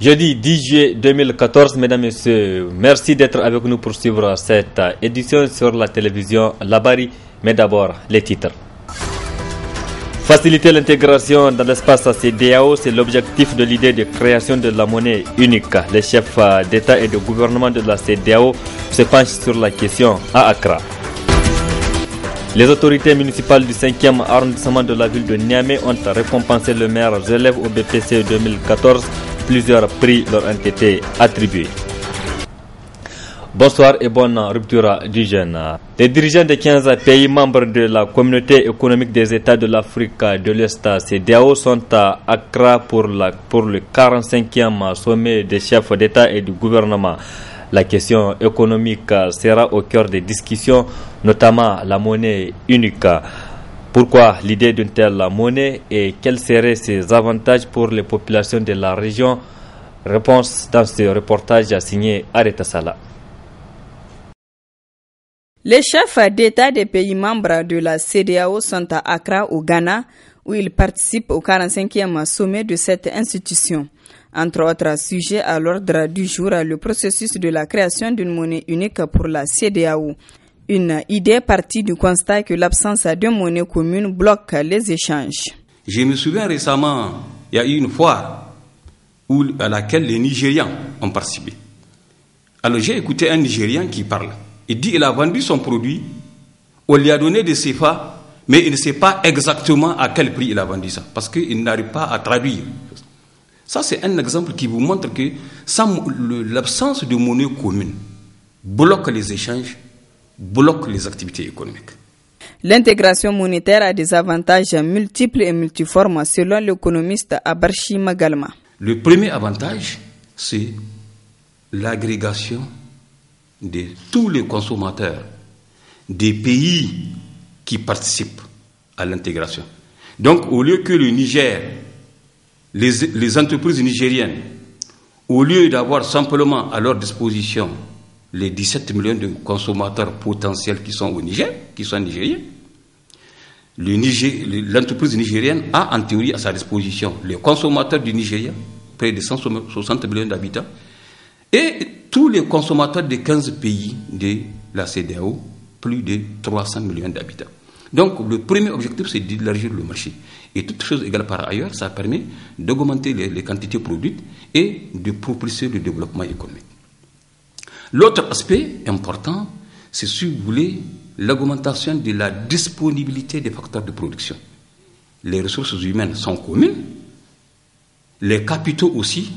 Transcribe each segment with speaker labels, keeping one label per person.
Speaker 1: Jeudi 10 juillet 2014, mesdames et messieurs, merci d'être avec nous pour suivre cette édition sur la télévision Labari. Mais d'abord, les titres. Faciliter l'intégration dans l'espace CEDEAO, c'est l'objectif de l'idée de création de la monnaie unique. Les chefs d'État et de gouvernement de la CEDEAO se penchent sur la question à Accra. Les autorités municipales du 5e arrondissement de la ville de Niamey ont récompensé le maire élève au BPC 2014. Plusieurs prix leur ont été attribués. Bonsoir et bonne rupture du jeûne. Les dirigeants des 15 pays membres de la communauté économique des États de l'Afrique de l'Est, CEDEAO, sont à Accra pour le 45e sommet des chefs d'État et du gouvernement. La question économique sera au cœur des discussions, notamment la monnaie unique. Pourquoi l'idée d'une telle monnaie et quels seraient ses avantages pour les populations de la région? Réponse dans ce reportage signé Areta Sala.
Speaker 2: Les chefs d'État des pays membres de la CEDEAO sont à Accra, au Ghana, où ils participent au 45e sommet de cette institution. Entre autres sujets à l'ordre du jour, le processus de la création d'une monnaie unique pour la CEDEAO. Une idée partie du constat que l'absence de monnaie commune bloque les échanges.
Speaker 3: Je me souviens récemment, il y a eu une foire à laquelle les Nigérians ont participé. Alors j'ai écouté un Nigérian qui parle. Il dit qu'il a vendu son produit, on lui a donné des CFA, mais il ne sait pas exactement à quel prix il a vendu ça, parce qu'il n'arrive pas à traduire. Ça, c'est un exemple qui vous montre que l'absence de monnaie commune bloque les échanges, bloque les activités économiques.
Speaker 2: L'intégration monétaire a des avantages multiples et multiformes, selon l'économiste Abarchi Magalma.
Speaker 3: Le premier avantage, c'est l'agrégation de tous les consommateurs des pays qui participent à l'intégration. Donc, au lieu que le Niger, les entreprises nigériennes, au lieu d'avoir simplement à leur disposition les 17 millions de consommateurs potentiels qui sont au Niger, qui sont nigériens, l'entreprise nigérienne a en théorie à sa disposition les consommateurs du Nigeria, près de 160 millions d'habitants, et tous les consommateurs des 15 pays de la CEDEAO, plus de 300 millions d'habitants. Donc, le premier objectif, c'est d'élargir le marché. Et toutes choses égales par ailleurs, ça permet d'augmenter les quantités produites et de propulser le développement économique. L'autre aspect important, c'est, si vous voulez, l'augmentation de la disponibilité des facteurs de production. Les ressources humaines sont communes, les capitaux aussi,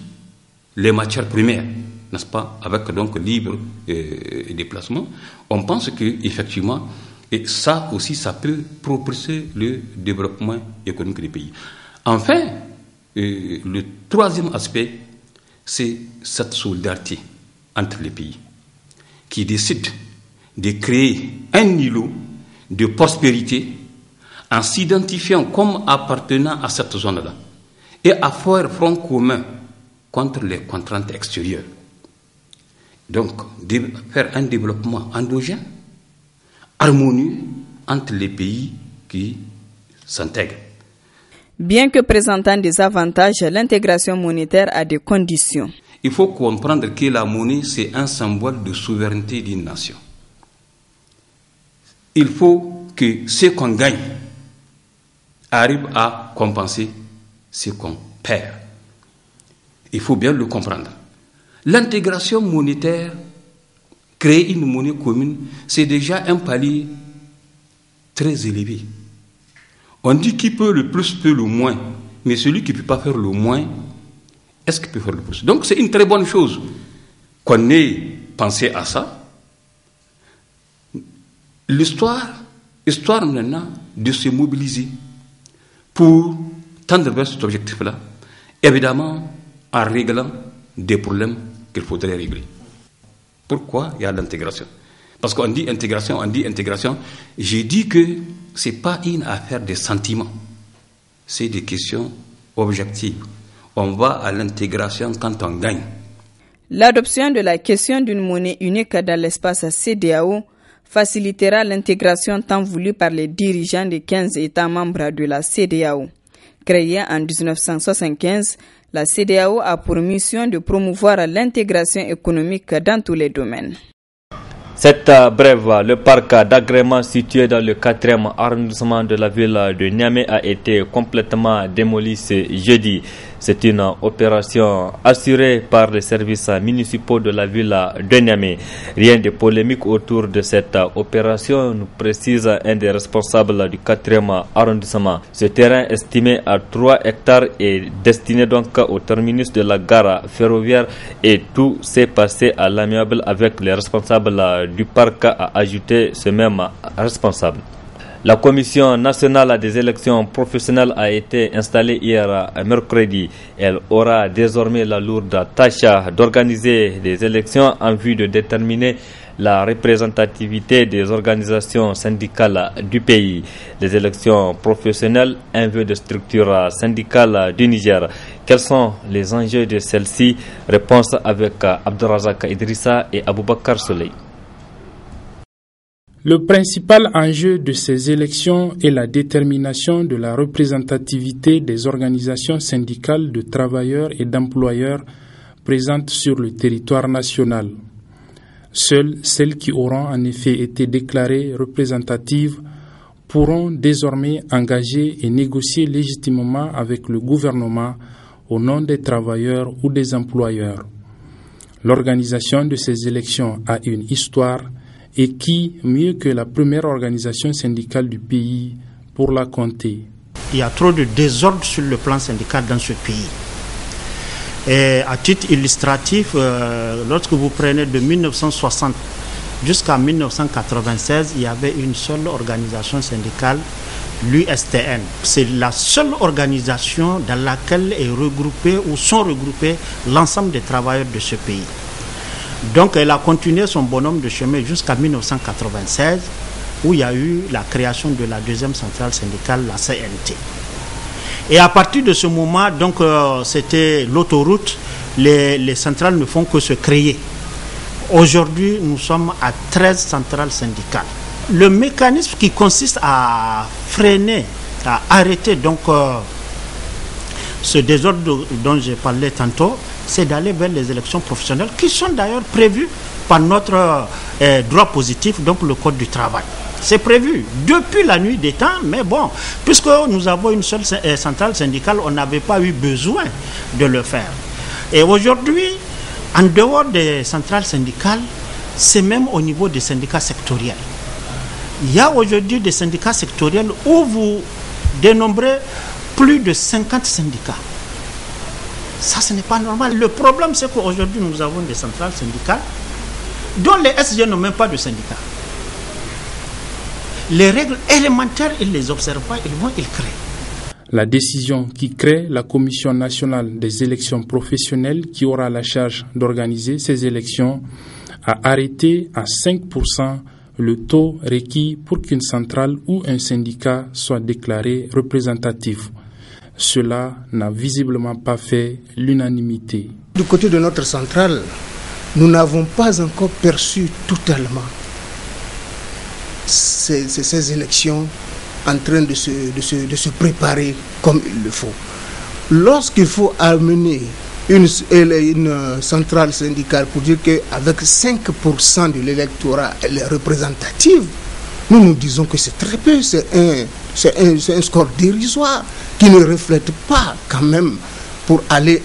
Speaker 3: les matières premières, n'est-ce pas, avec donc libre déplacement. On pense qu'effectivement, et ça aussi, ça peut propulser le développement économique des pays. Enfin, le troisième aspect, c'est cette solidarité entre les pays qui décident de créer un îlot de prospérité en s'identifiant comme appartenant à cette zone-là et à faire front commun contre les contraintes extérieures. Donc, faire un développement endogène, harmonieux entre les pays qui s'intègrent.
Speaker 2: Bien que présentant des avantages, l'intégration monétaire a des conditions.
Speaker 3: Il faut comprendre que la monnaie, c'est un symbole de souveraineté d'une nation. Il faut que ce qu'on gagne arrive à compenser ce qu'on perd. Il faut bien le comprendre. L'intégration monétaire, créer une monnaie commune, c'est déjà un palier très élevé. On dit qui peut le plus peut le moins, mais celui qui ne peut pas faire le moins, est-ce qu'il peut faire le plus? Donc c'est une très bonne chose qu'on ait pensé à ça. L'histoire maintenant de se mobiliser pour tendre vers cet objectif-là, évidemment en réglant des problèmes qu'il faudrait régler. Pourquoi il y a l'intégration? Parce qu'on dit intégration, j'ai dit que ce n'est pas une affaire de sentiments, c'est des questions objectives. On va à l'intégration quand on gagne.
Speaker 2: L'adoption de la question d'une monnaie unique dans l'espace CEDEAO facilitera l'intégration tant voulue par les dirigeants des 15 États membres de la CEDEAO. Créée en 1975, la CEDEAO a pour mission de promouvoir l'intégration économique dans tous les domaines.
Speaker 1: Cette brève, le parc d'agrément situé dans le 4e arrondissement de la ville de Niamey a été complètement démoli ce jeudi. C'est une opération assurée par les services municipaux de la ville de Niamey. Rien de polémique autour de cette opération, nous précise un des responsables du 4e arrondissement. Ce terrain estimé à 3 hectares est destiné donc au terminus de la gare ferroviaire et tout s'est passé à l'amiable avec les responsables du parc, a ajouté ce même responsable. La Commission nationale des élections professionnelles a été installée hier mercredi. Elle aura désormais la lourde tâche d'organiser des élections en vue de déterminer la représentativité des organisations syndicales du pays. Les élections professionnelles, un vœu de structure syndicale du Niger. Quels sont les enjeux de celle-ci? Réponse avec Abdourazak Idrissa et Aboubakar Souley.
Speaker 4: Le principal enjeu de ces élections est la détermination de la représentativité des organisations syndicales de travailleurs et d'employeurs présentes sur le territoire national. Seules celles qui auront en effet été déclarées représentatives pourront désormais engager et négocier légitimement avec le gouvernement au nom des travailleurs ou des employeurs. L'organisation de ces élections a une histoire et qui, mieux que la première organisation syndicale du pays, pour la compter?
Speaker 5: Il y a trop de désordre sur le plan syndical dans ce pays. Et à titre illustratif, lorsque vous prenez de 1960 jusqu'à 1996, il y avait une seule organisation syndicale, l'USTN. C'est la seule organisation dans laquelle est regroupé ou sont regroupés l'ensemble des travailleurs de ce pays. Donc elle a continué son bonhomme de chemin jusqu'à 1996 où il y a eu la création de la deuxième centrale syndicale, la CNT. Et à partir de ce moment, donc c'était l'autoroute, les centrales ne font que se créer. Aujourd'hui, nous sommes à 13 centrales syndicales. Le mécanisme qui consiste à freiner, à arrêter donc ce désordre dont j'ai parlé tantôt, c'est d'aller vers les élections professionnelles qui sont d'ailleurs prévues par notre droit positif, donc le Code du travail. C'est prévu depuis la nuit des temps, mais bon, puisque nous avons une seule centrale syndicale, on n'avait pas eu besoin de le faire. Et aujourd'hui, en dehors des centrales syndicales, c'est même au niveau des syndicats sectoriels. Il y a aujourd'hui des syndicats sectoriels où vous dénombrez plus de 50 syndicats. Ça, ce n'est pas normal. Le problème, c'est qu'aujourd'hui, nous avons des centrales syndicales dont les SG n'ont même pas de syndicats. Les règles élémentaires, ils ne les observent pas, ils créent.
Speaker 4: La décision qui crée la Commission nationale des élections professionnelles qui aura la charge d'organiser ces élections a arrêté à 5% le taux requis pour qu'une centrale ou un syndicat soit déclaré représentatif. Cela n'a visiblement pas fait l'unanimité.
Speaker 6: Du côté de notre centrale, nous n'avons pas encore perçu totalement ces élections en train de se préparer comme il le faut. Lorsqu'il faut amener une centrale syndicale pour dire qu'avec 5% de l'électorat, elle est représentative, nous disons que c'est très peu, c'est un score dérisoire qui ne reflète pas quand même pour aller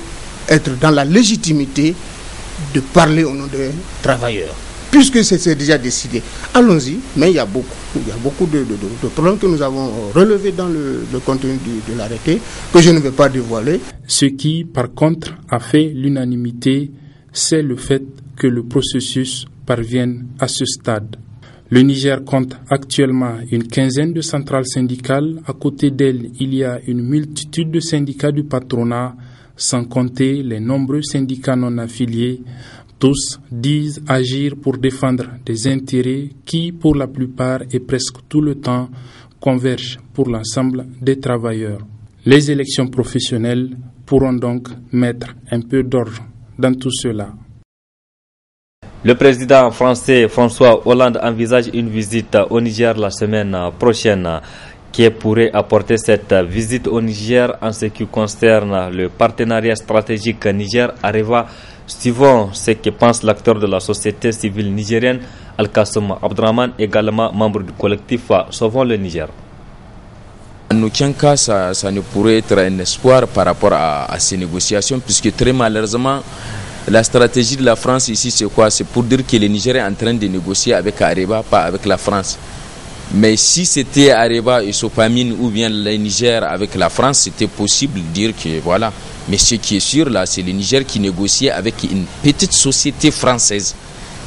Speaker 6: être dans la légitimité de parler au nom des travailleurs. Puisque c'est déjà décidé, allons-y, mais il y a beaucoup de problèmes que nous avons relevés dans le contenu de l'arrêté, que je ne vais pas dévoiler.
Speaker 4: Ce qui, par contre, a fait l'unanimité, c'est le fait que le processus parvienne à ce stade. Le Niger compte actuellement une quinzaine de centrales syndicales. À côté d'elles, il y a une multitude de syndicats du patronat, sans compter les nombreux syndicats non affiliés. Tous disent agir pour défendre des intérêts qui, pour la plupart et presque tout le temps, convergent pour l'ensemble des travailleurs. Les élections professionnelles pourront donc mettre un peu d'ordre dans tout cela.
Speaker 1: Le président français François Hollande envisage une visite au Niger la semaine prochaine. qui pourrait apporter cette visite au Niger en ce qui concerne le partenariat stratégique Niger-Areva, suivant ce que pense l'acteur de la société civile nigérienne, Al-Kassoum Abdraman, également membre du collectif Sauvons le Niger.
Speaker 7: En aucun cas, ça ne pourrait être un espoir par rapport à ces négociations, puisque très malheureusement, la stratégie de la France ici, c'est quoi? C'est pour dire que le Niger est en train de négocier avec Areva, pas avec la France. Mais si c'était Areva et Sopamine ou bien le Niger avec la France, c'était possible de dire que voilà. Mais ce qui est sûr là, c'est le Niger qui négocie avec une petite société française.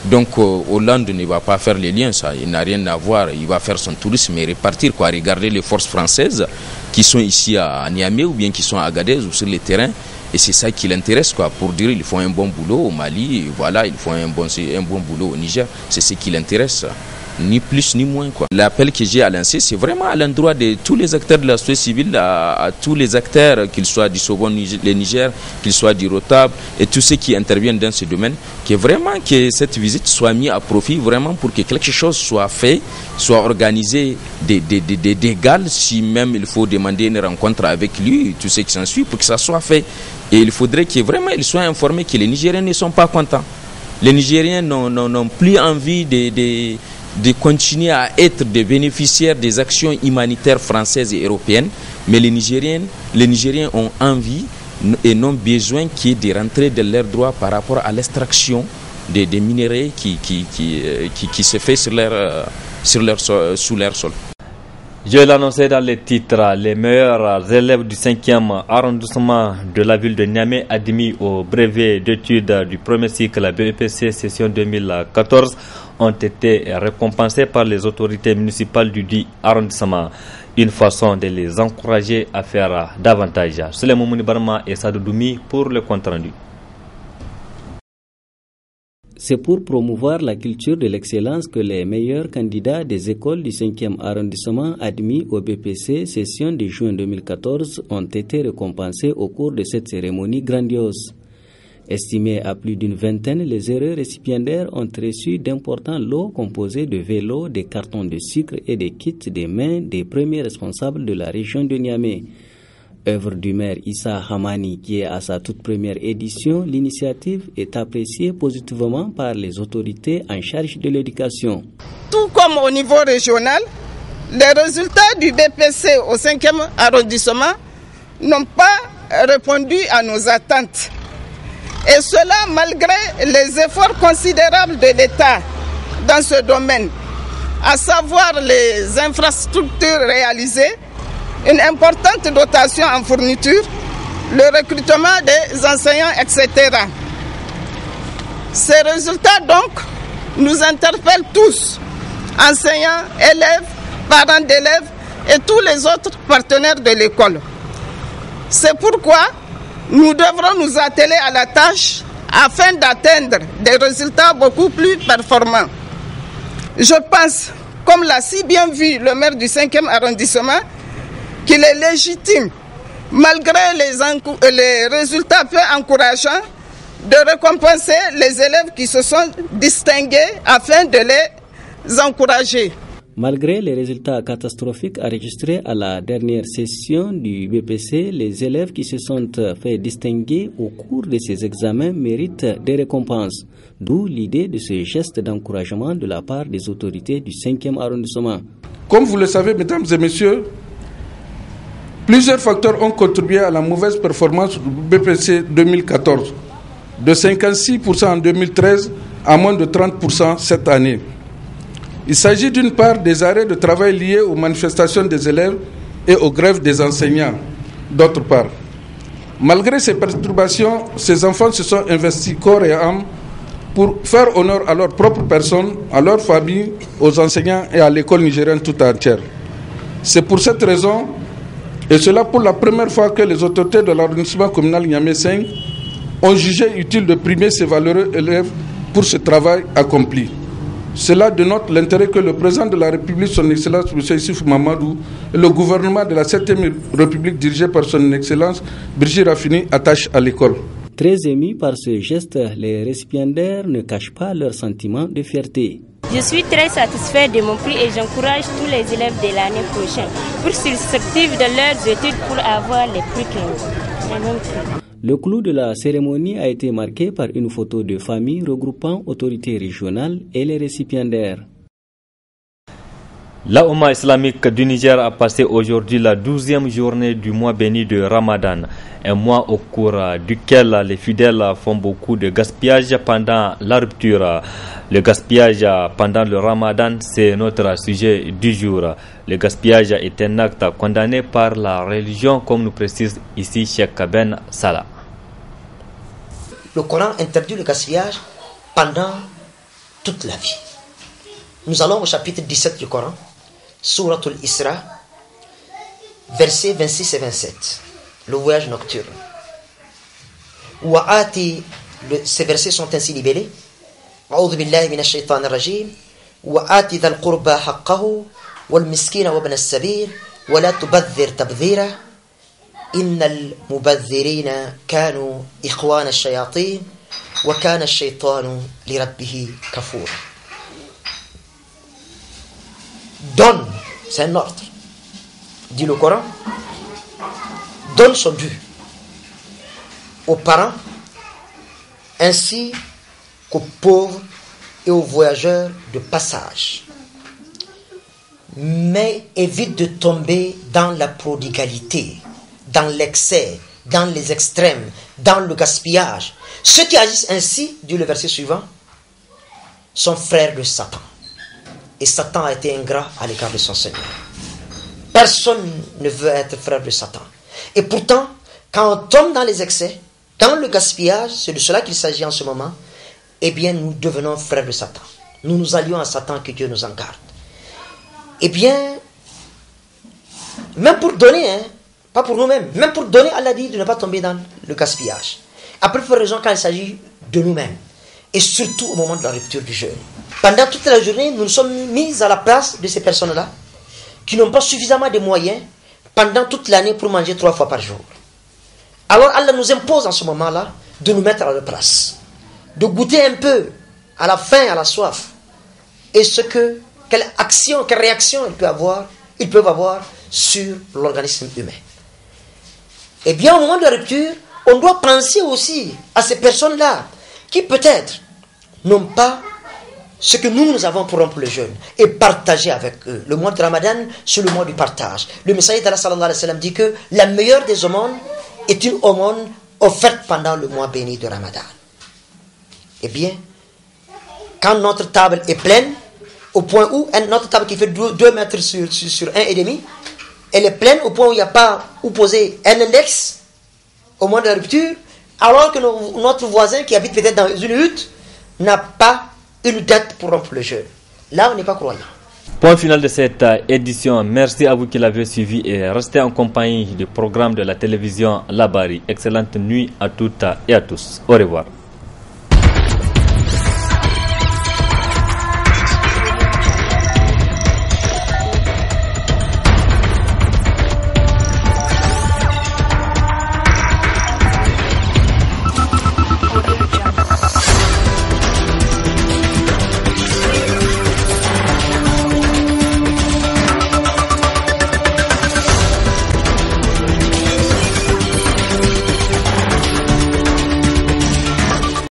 Speaker 7: Donc Hollande ne va pas faire les liens, ça, il n'a rien à voir. Il va faire son tourisme et repartir, quoi. Regarder les forces françaises qui sont ici à Niamey ou bien qui sont à Agadez ou sur le terrain. Et c'est ça qui l'intéresse, quoi, pour dire ils font un bon boulot au Mali, et voilà, ils font un bon boulot au Niger. C'est ce qui l'intéresse, ni plus ni moins, quoi. L'appel que j'ai à lancer, c'est vraiment à l'endroit de tous les acteurs de la société civile, à tous les acteurs, qu'ils soient du Sauvons le Niger, qu'ils soient du Rotab, et tous ceux qui interviennent dans ce domaine, que cette visite soit mise à profit vraiment pour que quelque chose soit fait, soit organisé d'égal, si même il faut demander une rencontre avec lui, tout ce qui s'ensuit, pour que ça soit fait. Et il faudrait que vraiment ils soient informés que les Nigériens ne sont pas contents. Les Nigériens n'ont plus envie de continuer à être des bénéficiaires des actions humanitaires françaises et européennes, mais les Nigériens ont envie et n'ont besoin de rentrer de leurs droits par rapport à l'extraction des minéraux qui se fait sous leur sol.
Speaker 1: Je l'annonçais dans les titres, les meilleurs élèves du 5e arrondissement de la ville de Niamey admis au brevet d'études du premier cycle BEPC session 2014 ont été récompensés par les autorités municipales du dit arrondissement. Une façon de les encourager à faire davantage. Souleymane Mouni Barma et Sadou Doumi pour le compte rendu.
Speaker 8: C'est pour promouvoir la culture de l'excellence que les meilleurs candidats des écoles du 5e arrondissement admis au BPC session de juin 2014 ont été récompensés au cours de cette cérémonie grandiose. Estimés à plus d'une vingtaine, les heureux récipiendaires ont reçu d'importants lots composés de vélos, de cartons de sucre et des kits des mains des premiers responsables de la région de Niamey. Œuvre du maire Issa Hamani qui est à sa toute première édition, l'initiative est appréciée positivement par les autorités en charge de l'éducation.
Speaker 9: Tout comme au niveau régional, les résultats du BPC au 5e arrondissement n'ont pas répondu à nos attentes. Et cela malgré les efforts considérables de l'État dans ce domaine, à savoir les infrastructures réalisées, une importante dotation en fourniture, le recrutement des enseignants, etc. Ces résultats donc nous interpellent tous, enseignants, élèves, parents d'élèves et tous les autres partenaires de l'école. C'est pourquoi nous devrons nous atteler à la tâche afin d'atteindre des résultats beaucoup plus performants. Je pense, comme l'a si bien vu le maire du 5e arrondissement, qu'il est légitime, malgré les résultats peu encourageants, de récompenser les élèves qui se sont distingués afin de les encourager.
Speaker 8: Malgré les résultats catastrophiques enregistrés à la dernière session du BPC, les élèves qui se sont fait distinguer au cours de ces examens méritent des récompenses. D'où l'idée de ce geste d'encouragement de la part des autorités du 5e arrondissement.
Speaker 10: Comme vous le savez, mesdames et messieurs, plusieurs facteurs ont contribué à la mauvaise performance du BPC 2014, de 56% en 2013 à moins de 30% cette année. Il s'agit d'une part des arrêts de travail liés aux manifestations des élèves et aux grèves des enseignants, d'autre part. Malgré ces perturbations, ces enfants se sont investis corps et âme pour faire honneur à leur propre personne, à leur famille, aux enseignants et à l'école nigérienne tout entière. C'est pour cette raison, et cela pour la première fois, que les autorités de l'arrondissement communal Niamey 5 ont jugé utile de primer ces valeureux élèves pour ce travail accompli. Cela dénote l'intérêt que le président de la République, son Excellence M. Issoufou Mamadou, et le gouvernement de la 7e République dirigé par son Excellence Brigitte Raffini attachent à l'école.
Speaker 8: Très émus par ce geste, les récipiendaires ne cachent pas leur sentiment de fierté.
Speaker 11: Je suis très satisfait de mon prix et j'encourage tous les élèves de l'année prochaine pour s'activer de leurs études pour avoir les prix que
Speaker 8: Le clou de la cérémonie a été marqué par une photo de famille regroupant autorités régionales et les récipiendaires.
Speaker 1: La Oumma islamique du Niger a passé aujourd'hui la 12e journée du mois béni de Ramadan, un mois au cours duquel les fidèles font beaucoup de gaspillage pendant la rupture. Le gaspillage pendant le Ramadan, c'est notre sujet du jour. Le gaspillage est un acte condamné par la religion, comme nous précise ici Cheikh Ben Salah.
Speaker 12: Le Coran interdit le gaspillage pendant toute la vie. Nous allons au chapitre 17 du Coran. Sourate al-Isra, versets 26 et 27, le voyage nocturne. Ces versets sont ainsi libellés. A'udhu billahi minash shaitanir rajim. Wa ati dhal qurba haqqahu wal miskina wa ibn as-sabil wa la tubadhir tabdhira innal mubadhirina kanu ikhwana ash-shayatin wa kana ash-shaytanu li rabbih kafura. Donne, c'est un ordre, dit le Coran, donne son dû aux parents ainsi qu'aux pauvres et aux voyageurs de passage. Mais évite de tomber dans la prodigalité, dans l'excès, dans les extrêmes, dans le gaspillage. Ceux qui agissent ainsi, dit le verset suivant, sont frères de Satan. Et Satan a été ingrat à l'égard de son Seigneur. Personne ne veut être frère de Satan. Et pourtant, quand on tombe dans les excès, dans le gaspillage, c'est de cela qu'il s'agit en ce moment, eh bien nous devenons frères de Satan. Nous nous allions à Satan, que Dieu nous en garde. Eh bien, même pour donner, pas pour nous-mêmes, même pour donner, Allah dit de ne pas tomber dans le gaspillage. Après, pour raison quand il s'agit de nous-mêmes. Et surtout au moment de la rupture du jeûne. Pendant toute la journée, nous nous sommes mis à la place de ces personnes-là qui n'ont pas suffisamment de moyens pendant toute l'année pour manger 3 fois par jour. Alors Allah nous impose en ce moment-là de nous mettre à leur place, de goûter un peu à la faim, à la soif, et quelle action, quelle réaction ils peuvent avoir sur l'organisme humain. Et bien au moment de la rupture, on doit penser aussi à ces personnes-là qui peut-être n'ont pas ce que nous avons pour rompre le jeûne et partager avec eux. Le mois de Ramadan, c'est le mois du partage. Le messager d'Allah sallallahu alayhi wa sallam dit que la meilleure des aumônes est une aumône offerte pendant le mois béni de Ramadan. Eh bien, quand notre table est pleine, au point où notre table qui fait 2 mètres sur 1,5, elle est pleine au point où il n'y a pas où poser un index au moment de la rupture, alors que notre voisin qui habite peut-être dans une hutte n'a pas une dette pour rompre le jeûne. Là, on n'est pas croyant.
Speaker 1: Point final de cette édition. Merci à vous qui l'avez suivi et restez en compagnie du programme de la télévision Labari. Excellente nuit à toutes et à tous. Au revoir.